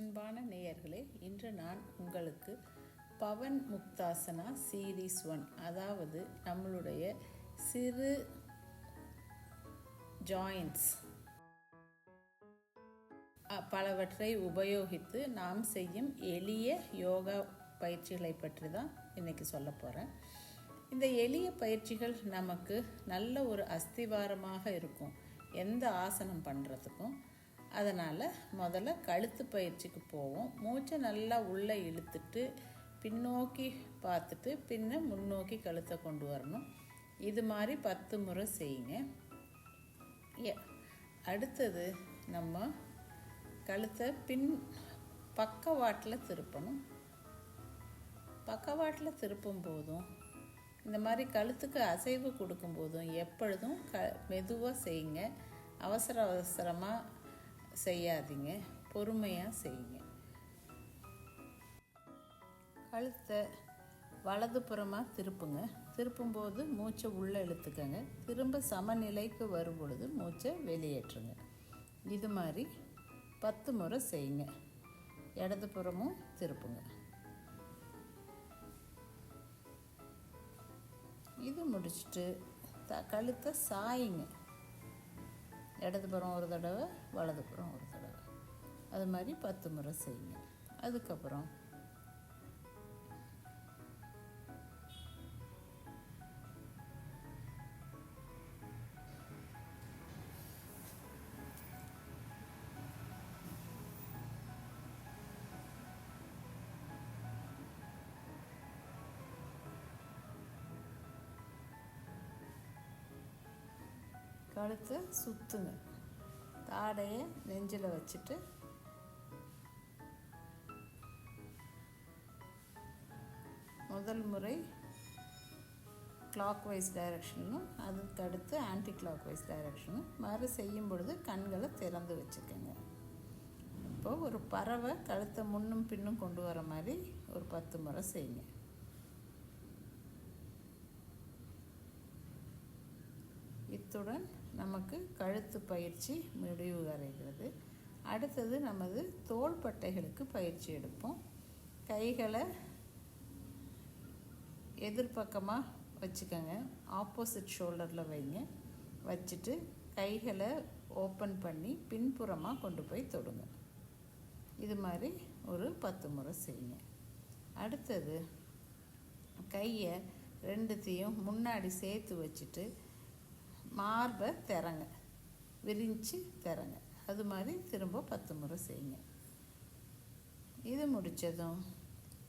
அன்பான நேயர்களே, இன்று நான் உங்களுக்கு பவன் முக்தாசனா சீரீஸ் 1, அதாவது நம்மளுடைய சிறு ஜாயின்ட்ஸ் பலவற்றை உபயோகித்து நாம் செய்யும் எளிய யோகா பயிற்சிகளை பற்றி தான் இன்றைக்கி சொல்ல போகிறேன். இந்த எளிய பயிற்சிகள் நமக்கு நல்ல ஒரு அஸ்திவாரமாக இருக்கும் எந்த ஆசனம் பண்ணுறதுக்கும். அதனால் முதல்ல கழுத்து பயிற்சிக்கு போவோம். மூச்சை நல்லா உள்ளே இழுத்துட்டு பின்னோக்கி பார்த்துட்டு முன்னோக்கி கழுத்தை கொண்டு வரணும். இது மாதிரி 10 முறை செய்யுங்க. அடுத்தது நம்ம கழுத்தை பக்கவாட்டில் திருப்பணும். பக்கவாட்டில் திருப்பும் போதும் இந்த மாதிரி கழுத்துக்கு அசைவு கொடுக்கும் போதும் எப்பொழுதும் மெதுவாக செய்யுங்க. அவசரமாக செய்யாதீங்க, பொறுமையாக செய்யுங்க. கழுத்தை வலதுபுறமாக திருப்புங்க. திருப்பும்போது மூச்சை உள்ளே இழுத்துக்கங்க. திரும்ப சமநிலைக்கு வரும் பொழுது மூச்சை வெளியேற்றுங்க. இது மாதிரி 10 முறை செய்யுங்க. இடதுபுறமும் திருப்புங்க. இது முடிச்சுட்டு கழுத்தை சாயுங்க. இடதுபுறம் ஒரு தடவை, வலதுபுறம் ஒரு தடவை, அது மாதிரி 10 முறை செய்யுங்க. அதுக்கப்புறம் கழுத்தை சுற்றுங்க. தாடையை நெஞ்சில் வச்சுட்டு முதல் முறை கிளாக் வைஸ் டைரக்ஷனும் அதுக்கு அடுத்து ஆன்டி கிளாக் வைஸ் டைரக்ஷனும் மாதிரி செய்யும் பொழுது கண்களை திறந்து வச்சுக்கோங்க. இப்போது ஒரு பறவை கழுத்தை முன்னும் பின்னும் கொண்டு வர மாதிரி ஒரு 10 முறை செய்யுங்க. இத்துடன் நமக்கு கழுத்து பயிற்சி முடிவு அடைகிறது. அடுத்தது நமது தோள்பட்டைகளுக்கு பயிற்சி எடுப்போம். கைகளை எதிர்பக்கமாக வச்சுக்கோங்க. ஆப்போசிட் ஷோல்டரில் வைங்க. வச்சுட்டு கைகளை ஓப்பன் பண்ணி பின்புறமாக கொண்டு போய் தொடுங்க. இது மாதிரி ஒரு 10 முறை செய்யுங்க. அடுத்தது கையை ரெண்டுத்தையும் முன்னாடி சேர்த்து வச்சுட்டு மார்பை திறங்க, விரிஞ்சு திறங்க. அது மாதிரி திரும்ப 10 முறை செய்யுங்க. இது முடித்ததும்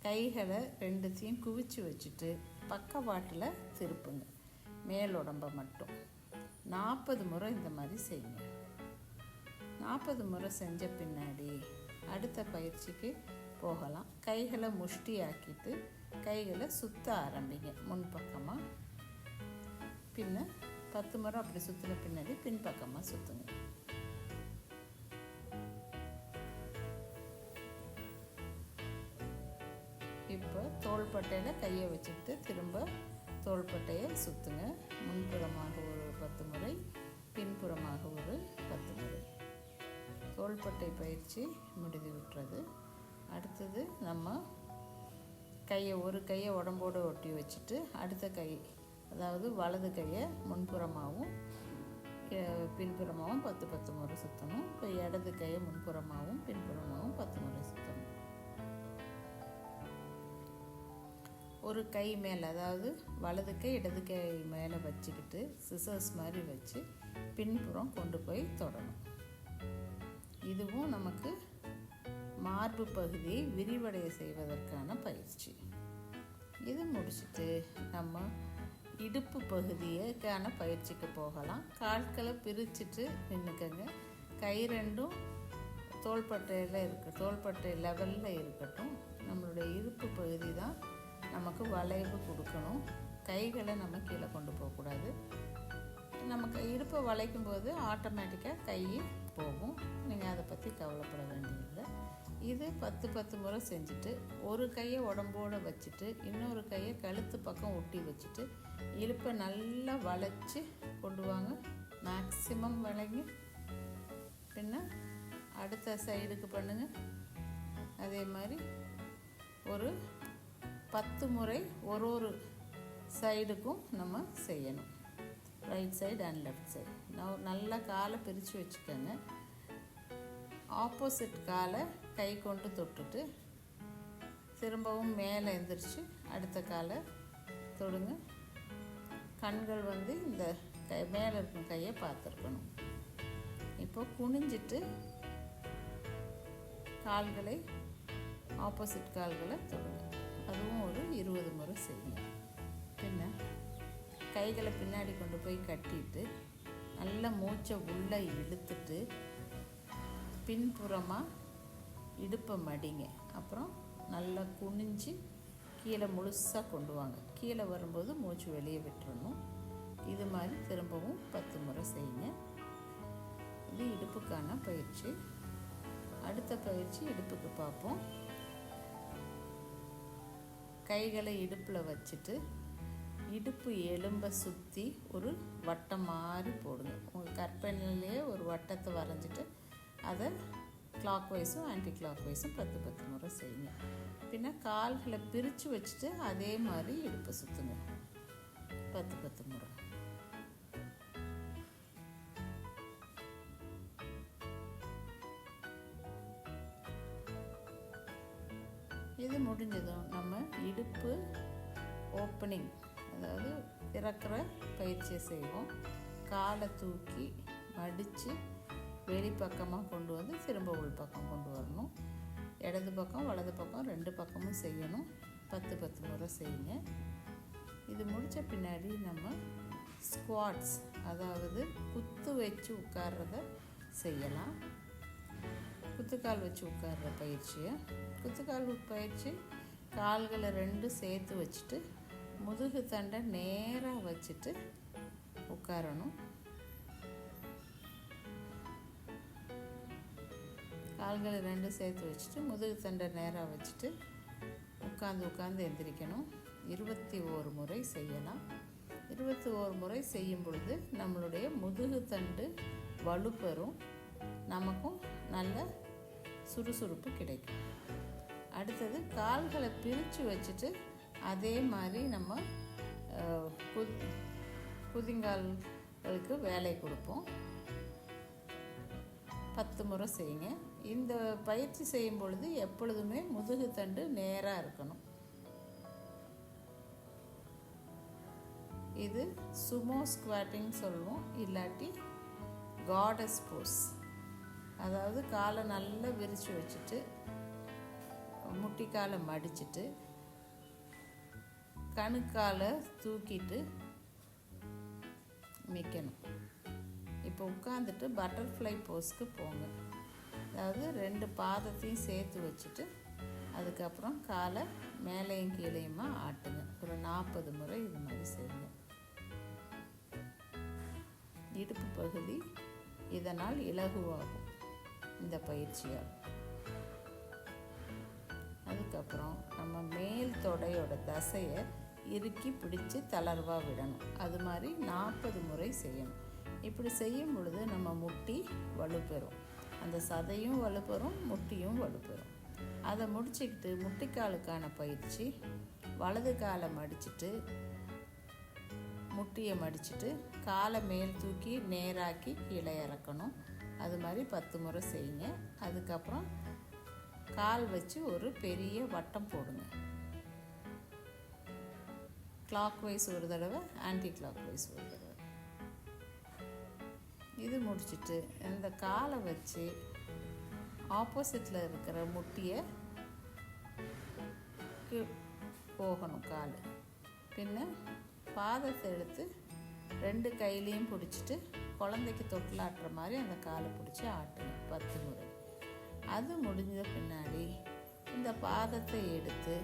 கைகளை ரெண்டுத்தையும் குவிச்சு வச்சுட்டு பக்கவாட்டில் திருப்புங்க. மேல் உடம்பை மட்டும் 40 முறை இந்த மாதிரி செய்யுங்க. 40 முறை செஞ்ச பின்னாடி அடுத்த பயிற்சிக்கு போகலாம். கைகளை முஷ்டி ஆக்கிட்டு கைகளை சுற்ற ஆரம்பிங்க. முன்பக்கமாக 10 முறை அப்படி சுற்றின பின்னாடி பின்பக்கமாக சுற்றுங்க. இப்போ தோள்பட்டையில் கையை வச்சுக்கிட்டு திரும்ப தோள்பட்டையை சுற்றுங்க. முன்புறமாக ஒரு 10 முறை, பின்புறமாக ஒரு 10 முறை. தோள்பட்டை பயிற்சி முடிந்து விட்டுறது. அடுத்தது நம்ம ஒரு கையை உடம்போடு ஒட்டி வச்சுட்டு அடுத்த கை, அதாவது வலது கையை முன்புறமாகவும் பின்புறமாகவும் 10 முறை சுற்றணும். இப்போ இடது கையை முன்புறமாகவும் பின்புறமாகவும் 10 முறை சுற்றணும். ஒரு கை மேலே, அதாவது வலது கை இடது கை மேலே வச்சுக்கிட்டு சிசர்ஸ் மாதிரி வச்சு பின்புறம் கொண்டு போய் தொடணும். இதுவும் நமக்கு மார்பு பகுதியை விரிவடைய செய்வதற்கான பயிற்சி. இது முடிச்சுட்டு நம்ம இடுப்பு பகுதிக்கான பயிற்சிக்கு போகலாம். கால்களை பிரிச்சுட்டு நின்றுக்கங்க. கை ரெண்டும் தோள்பட்டை லெவலில் இருக்கட்டும். நம்மளுடைய இடுப்பு பகுதி தான் நமக்கு வளைவு கொடுக்கணும். கைகளை நம்ம கீழே கொண்டு போகக்கூடாது. நமக்கு இடுப்பை வளைக்கும் போது ஆட்டோமேட்டிக்காக கை போகும். நீங்கள் அதை பற்றி கவலைப்பட வேண்டியதில்லை. இது 10 முறை செஞ்சுட்டு ஒரு கையை உடம்போடு வச்சுட்டு இன்னொரு கையை கழுத்து பக்கம் ஒட்டி வச்சுட்டு இடுப்பை நல்லா வளைச்சி கொண்டு வாங்க. மேக்ஸிமம் வளைங்க. அடுத்த சைடுக்கு பண்ணுங்கள். அதே மாதிரி ஒரு 10 முறை ஒரு சைடுக்கும் நம்ம செய்யணும். Right side and left side. நல்லா காலை பிரித்து வச்சுக்கோங்க. ஆப்போசிட் காலை கை கொண்டு தொட்டுட்டு திரும்பவும் மேலே எந்திரிச்சு அடுத்த காலை தொடுங்க. கண்கள் இந்த மேலே இருக்கும் கையை பார்த்துருக்கணும். இப்போ குனிஞ்சிட்டு கால்களை ஆப்போசிட் கால்களை தொடுங்க. அதுவும் ஒரு 20 முறை செய்யுங்க. பின்ன கைகளை பின்னாடி கொண்டு போய் கட்டிட்டு நல்ல மூச்சை உள்ளே இழுத்துட்டு பின்புறமாக இடுப்பை மடிங்க. அப்புறம் நல்லா குனிஞ்சு கீழே முழுசாக கொண்டு வாங்க. கீழே வரும்போது மூச்சு வெளியே விட்டுறணும். இது மாதிரி திரும்பவும் 10 முறை செய்யுங்க. இது இடுப்புக்கான பயிற்சி. அடுத்த பயிற்சி இடுப்புக்கு பார்ப்போம். கைகளை இடுப்பில் வச்சுட்டு இடுப்பு எலும்பை சுற்றி ஒரு வட்டம் மாதிரி போடுங்க. உங்கள் கற்பனையிலேயே ஒரு வட்டத்தை வரைஞ்சிட்டு அதை கிளாக் வைஸும் ஆன்டி கிளாக் வைஸும் 10 முறை செய்யுங்க. பின்ன கால்களை பிரித்து வச்சுட்டு அதே மாதிரி இடுப்பை சுற்றுங்க 10 முறை. இது முடிஞ்சதும் நம்ம இடுப்பு ஓப்பனிங், அதாவது திறக்கிற பயிற்சியை செய்வோம். காலை தூக்கி மடித்து வெளிப்பக்கமாக கொண்டு வந்து திரும்ப உள்பக்கம் கொண்டு வரணும். இடது பக்கம் வலது பக்கம் 2 பக்கமும் செய்யணும். 10 முறை செய்யுங்க. இது முடித்த பின்னாடி நம்ம ஸ்குவாட்ஸ், அதாவது குத்து வச்சு உட்கார்றத செய்யலாம். குத்துக்கால் வச்சு உட்கார்ற பயிற்சியை. குத்துக்கால் பயிற்சி கால்களை 2 சேர்த்து வச்சுட்டு முதுகு தண்டை நேராக வச்சுட்டு உட்காரணும். கால்களை 2 சேர்த்து வச்சுட்டு முதுகு தண்டை நேராக வச்சுட்டு உட்காந்து எந்திரிக்கணும். 21 முறை செய்யலாம். 21 முறை செய்யும் பொழுது நம்மளுடைய முதுகு தண்டு வலுப்பெறும். நமக்கும் நல்ல சுறுசுறுப்பு கிடைக்கும். அடுத்தது கால்களை பிரித்து வச்சுட்டு அதே மாதிரி நம்ம குதிங்கால்களுக்கு வேலை கொடுப்போம். 10 முறை செய்யுங்க. இந்த பயிற்சி செய்யும் பொழுது எப்பொழுதுமே முதுகு தண்டு நேராக இருக்கணும். இது சுமோ ஸ்குவாட்டிங் சொல்லுவோம், இல்லாட்டி காடஸ் போஸ். அதாவது காலை நல்லா விரித்து வச்சுட்டு முட்டிக்காலை மடிச்சுட்டு கணுக்காலை தூக்கிட்டு நிற்கணும். இப்போ உட்காந்துட்டு பட்டர்ஃப்ளை போஸ்க்கு போங்க. அதாவது 2 பாதத்தையும் சேர்த்து வச்சுட்டு அதுக்கப்புறம் காலை மேலேயும் கீழேயுமா ஆட்டுங்க. ஒரு 40 முறை இது மாதிரி செய்யுங்க. இடுப்பு பகுதி இதனால் இலகுவாகும் இந்த பயிற்சியால். அதுக்கப்புறம் நம்ம மேல் தொடையோட தசையை இறுக்கி பிடிச்சி தளர்வாக விடணும். அது மாதிரி 40 முறை செய்யணும். இப்படி செய்யும் பொழுது நம்ம முட்டி வலுப்பெறும். அந்த சதையும் வலுப்பெறும், முட்டியும் வலுப்பெறும். அதை முடிச்சுக்கிட்டு முட்டிக்காலுக்கான பயிற்சி. வலது காலை மடிச்சுட்டு முட்டியை மடிச்சுட்டு காலை மேல் தூக்கி நேராக்கி கீழே இறக்கணும். அது மாதிரி 10 முறை செய்யுங்க. அதுக்கப்புறம் கால் வச்சு ஒரு பெரிய வட்டம் போடுங்க. கிளாக் வைஸ் ஒரு தடவை, ஆன்டி கிளாக் வைஸ் ஒரு தடவை. இது முடிச்சுட்டு இந்த காலை வச்சு ஆப்போசிட்டில் இருக்கிற முட்டியை போகணும் கால். பின்ன பாதத்தை எடுத்து 2 கையிலையும் பிடிச்சிட்டு குழந்தைக்கு தொட்டிலாட்டுற மாதிரி அந்த காலை பிடிச்சி ஆட்டுங்க 10 முறை. அது முடிஞ்ச பின்னாடி இந்த பாதத்தை எடுத்து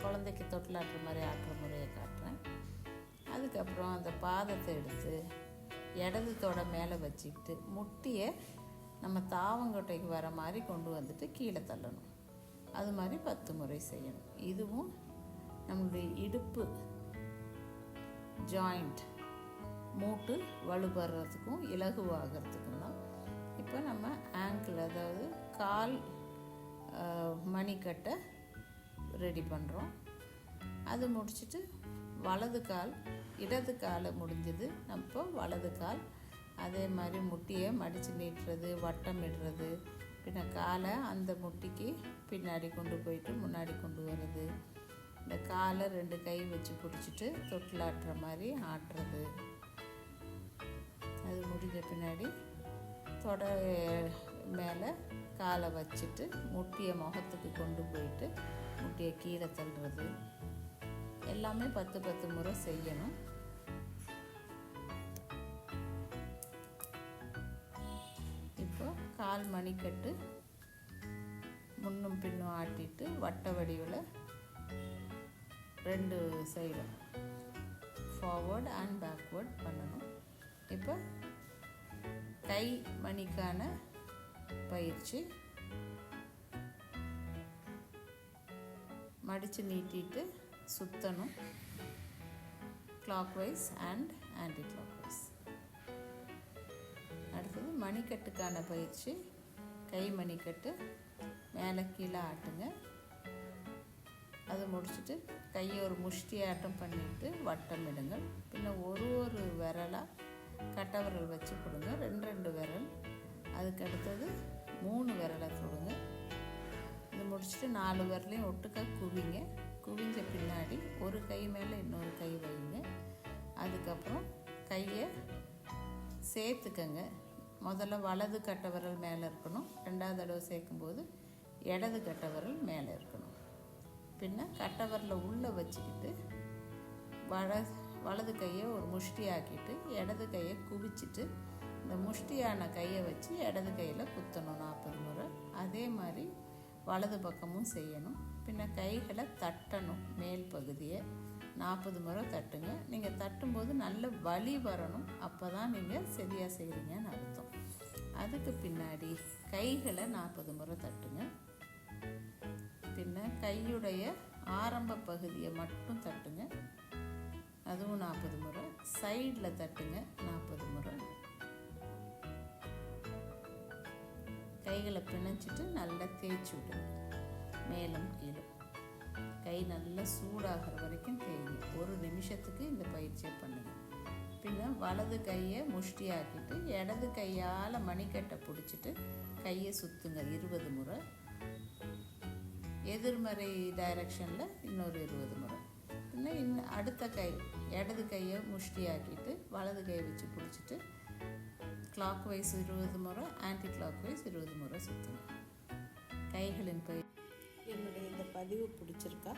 குழந்தைக்கு தொட்டிலாட்டுற மாதிரி ஆட்டுற முறையை காட்டுறேன். அதுக்கப்புறம் அந்த பாதத்தை எடுத்து இடது தொடை மேலே வச்சுக்கிட்டு முட்டியை நம்ம தாவங்கொட்டைக்கு வர மாதிரி கொண்டு வந்துட்டு கீழே தள்ளணும். அது மாதிரி 10 முறை செய்யணும். இதுவும் நம்மளுடைய இடுப்பு ஜாயிண்ட் மூட்டு வலுப்படுறதுக்கும் இலகுவாகிறதுக்கும் தான். இப்போ நம்ம ஆங்கிள், அதாவது கால் மணிக்கட்டை ரெடி பண்ணுறோம். அது முடிச்சுட்டு வலது கால், இடது காலை முடிஞ்சது அப்போ வலது கால் அதே மாதிரி முட்டியை மடித்து நீட்டுறது, வட்டம் இடுறது, பின்ன காலை அந்த முட்டிக்கு பின்னாடி கொண்டு போயிட்டு முன்னாடி கொண்டு வர்றது, இந்த காலை 2 கை வச்சு பிடிச்சிட்டு தொட்டில் ஆட்டுற மாதிரி ஆட்டுறது. அது முடிஞ்ச பின்னாடி தொடை மேலே காலை வச்சுட்டு முட்டியை முகத்துக்கு கொண்டு போயிட்டு முட்டியை கீழே தள்ளுறது. எல்லாமே 10 முறை செய்யணும். இப்போ கால் மணிக்கட்டு முன்னும் பின்னும் ஆட்டிட்டு வட்ட வடிவில் 2 சைடும் ஃபார்வர்ட் அண்ட் பேக்வேர்ட் பண்ணணும். இப்போ கை மணிக்கான பயிற்சி. மடித்து நீட்டிட்டு சுற்றணும், கிளாக்வைஸ் அண்ட் ஆன்டி கிளாக்வைஸ். அடுத்தது மணிக்கட்டுக்கான பயிற்சி. கை மணிக்கட்டு மேலே கீழே ஆட்டுங்க. அது முடிச்சுட்டு கையை ஒரு முஷ்டி ஆட்டம் பண்ணிவிட்டு வட்டம் இடுங்க. பின்ன ஒரு விரலாக கட்டை விரல் வச்சு கொடுங்க, 2 விரல். அதுக்கு அடுத்தது 3 விரலை தொடுங்க. இது முடிச்சுட்டு 4 விரலையும் ஒட்டுக்கா குவிங்க. குவிஞ்ச பின்னாடி ஒரு கை மேலே இன்னொரு கை வைங்க. அதுக்கப்புறம் கையை சேர்த்துக்கங்க. முதல்ல வலது கட்டை விரல் மேலே இருக்கணும், 2வது தடவை சேர்க்கும்போது இடது கட்டை விரல் மேலே இருக்கணும். பின்ன கட்டை விரலை உள்ளே வச்சுக்கிட்டு வலது கையை ஒரு முஷ்டி ஆக்கிட்டு இடது கையை குவிச்சிட்டு இந்த முஷ்டியான கையை வச்சு இடது கையில் குத்தணும் 40 முறை. அதே மாதிரி வலது பக்கமும் செய்யணும். பின்ன கைகளை தட்டணும், மேல் பகுதியை 40 முறை தட்டுங்க. நீங்கள் தட்டும்போது நல்ல வலி வரணும், அப்போ தான் நீங்கள் சரியாக செய்கிறீங்கன்னு அர்த்தம். அதுக்கு பின்னாடி கைகளை 40 முறை தட்டுங்க. பின்ன கையுடைய ஆரம்ப பகுதியை மட்டும் தட்டுங்க, அதுவும் 40 முறை. சைடில் தட்டுங்க 40 முறை. கைகளை பிணைச்சிட்டு நல்லா தேய்ச்சி விடுங்க, மேலும் கீழும். கை நல்லா சூடாகிற வரைக்கும் தேய்ங்க. 1 நிமிஷத்துக்கு இந்த பயிற்சியை பண்ணுங்க. பின்ன வலது கையை முஷ்டி ஆக்கிட்டு இடது கையால் மணிக்கட்டை பிடிச்சிட்டு கையை சுற்றுங்க 20 முறை. எதிர்மறை டைரக்ஷனில் இன்னொரு 20 முறை. இன்னும் அடுத்த கை இடது கையை முஷ்டி ஆக்கிட்டு வலது கையை வச்சு பிடிச்சிட்டு கிளாக் வைஸ் 20 முறை, ஆன்டி கிளாக் வைஸ் 20 முறை சுற்றணும். கைகளின் என்னுடைய இந்த பதிவு பிடிச்சிருக்கா?